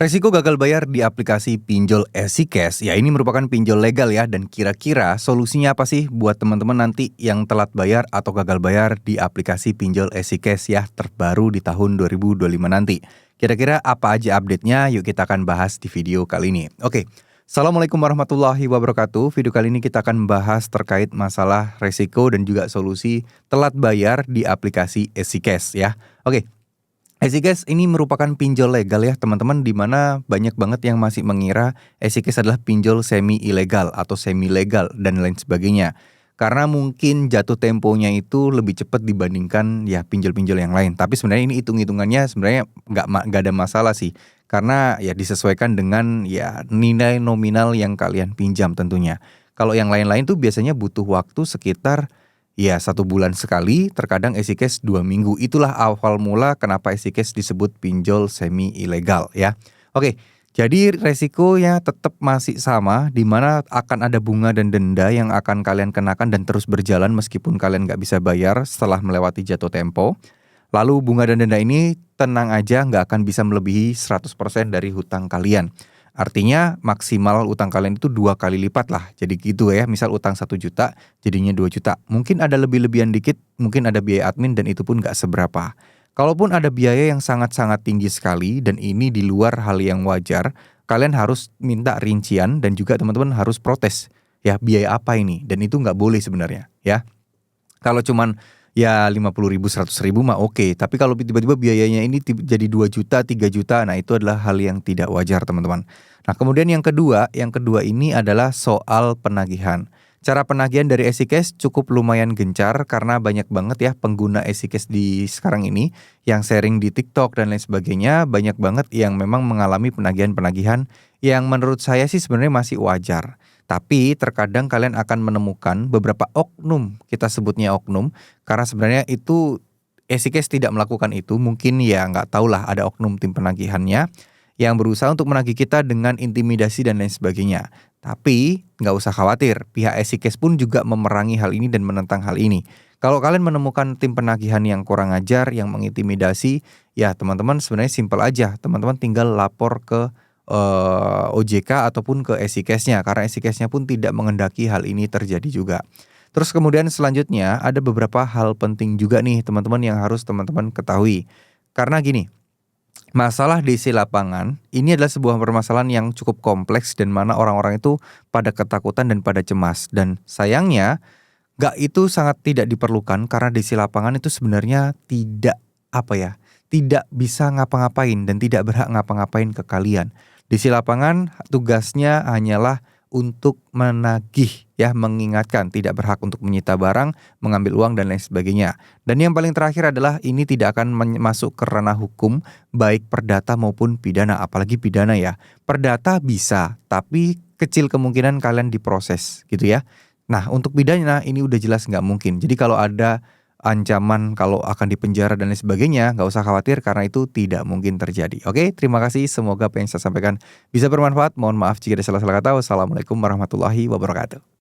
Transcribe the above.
Resiko gagal bayar di aplikasi pinjol EasyCash, ya ini merupakan pinjol legal ya, dan kira-kira solusinya apa sih buat teman-teman nanti yang telat bayar atau gagal bayar di aplikasi pinjol EasyCash ya terbaru di tahun 2025 nanti. Kira-kira apa aja update-nya? Yuk kita akan bahas di video kali ini. Oke, Assalamualaikum warahmatullahi wabarakatuh. Video kali ini kita akan bahas terkait masalah resiko dan juga solusi telat bayar di aplikasi EasyCash ya. Oke. EasyCash ini merupakan pinjol legal ya teman-teman, di mana banyak banget yang masih mengira EasyCash adalah pinjol semi ilegal atau semi legal dan lain sebagainya. Karena mungkin jatuh temponya itu lebih cepat dibandingkan ya pinjol-pinjol yang lain. Tapi sebenarnya ini hitung-hitungannya sebenarnya nggak ada masalah sih. Karena ya disesuaikan dengan ya nilai nominal yang kalian pinjam tentunya. Kalau yang lain-lain tuh biasanya butuh waktu sekitar ya 1 bulan sekali, terkadang EasyCash 2 minggu. Itulah awal mula kenapa EasyCash disebut pinjol semi ilegal ya. Oke, jadi resikonya tetap masih sama, di mana akan ada bunga dan denda yang akan kalian kenakan dan terus berjalan meskipun kalian nggak bisa bayar setelah melewati jatuh tempo. Lalu bunga dan denda ini tenang aja nggak akan bisa melebihi 100% dari hutang kalian. Artinya maksimal utang kalian itu 2 kali lipat lah. Jadi gitu ya, misal utang 1 juta jadinya 2 juta. Mungkin ada lebih-lebihan dikit, mungkin ada biaya admin dan itu pun gak seberapa. Kalaupun ada biaya yang sangat-sangat tinggi sekali dan ini di luar hal yang wajar, kalian harus minta rincian dan juga teman-teman harus protes. Ya biaya apa ini? Dan itu gak boleh sebenarnya ya. Kalau cuman ya 50.000, 100.000 mah oke. Tapi kalau tiba-tiba biayanya ini jadi 2 juta, 3 juta, nah itu adalah hal yang tidak wajar teman-teman. Nah kemudian yang kedua ini adalah soal penagihan. Cara penagihan dari EasyCash cukup lumayan gencar karena banyak banget ya pengguna EasyCash di sekarang ini yang sharing di TikTok dan lain sebagainya. Banyak banget yang memang mengalami penagihan-penagihan yang menurut saya sih sebenarnya masih wajar. Tapi terkadang kalian akan menemukan beberapa oknum, kita sebutnya oknum, karena sebenarnya itu EasyCash tidak melakukan itu. Mungkin ya nggak tahulah ada oknum tim penagihannya yang berusaha untuk menagih kita dengan intimidasi dan lain sebagainya. Tapi nggak usah khawatir, pihak EasyCash pun juga memerangi hal ini dan menentang hal ini. Kalau kalian menemukan tim penagihan yang kurang ajar, yang mengintimidasi, ya teman-teman sebenarnya simpel aja. Teman-teman tinggal lapor ke OJK ataupun ke EasyCash-nya, karena EasyCash-nya pun tidak mengendaki hal ini terjadi juga. Terus kemudian selanjutnya ada beberapa hal penting juga nih teman-teman yang harus teman-teman ketahui. Karena gini, masalah DC lapangan ini adalah sebuah permasalahan yang cukup kompleks dan mana orang-orang itu pada ketakutan dan pada cemas. Dan sayangnya itu sangat tidak diperlukan karena DC lapangan itu sebenarnya tidak bisa ngapa-ngapain dan tidak berhak ngapa-ngapain ke kalian. DC lapangan tugasnya hanyalah untuk menagih ya, mengingatkan, tidak berhak untuk menyita barang, mengambil uang dan lain sebagainya. Dan yang paling terakhir adalah ini tidak akan masuk ke ranah hukum baik perdata maupun pidana, apalagi pidana ya. Perdata bisa, tapi kecil kemungkinan kalian diproses gitu ya. Nah untuk pidana ini udah jelas nggak mungkin. Jadi kalau ada ancaman kalau akan dipenjara dan lain sebagainya, nggak usah khawatir karena itu tidak mungkin terjadi. Oke, terima kasih. Semoga apa yang saya sampaikan bisa bermanfaat. Mohon maaf jika ada salah-salah kata. Wassalamualaikum warahmatullahi wabarakatuh.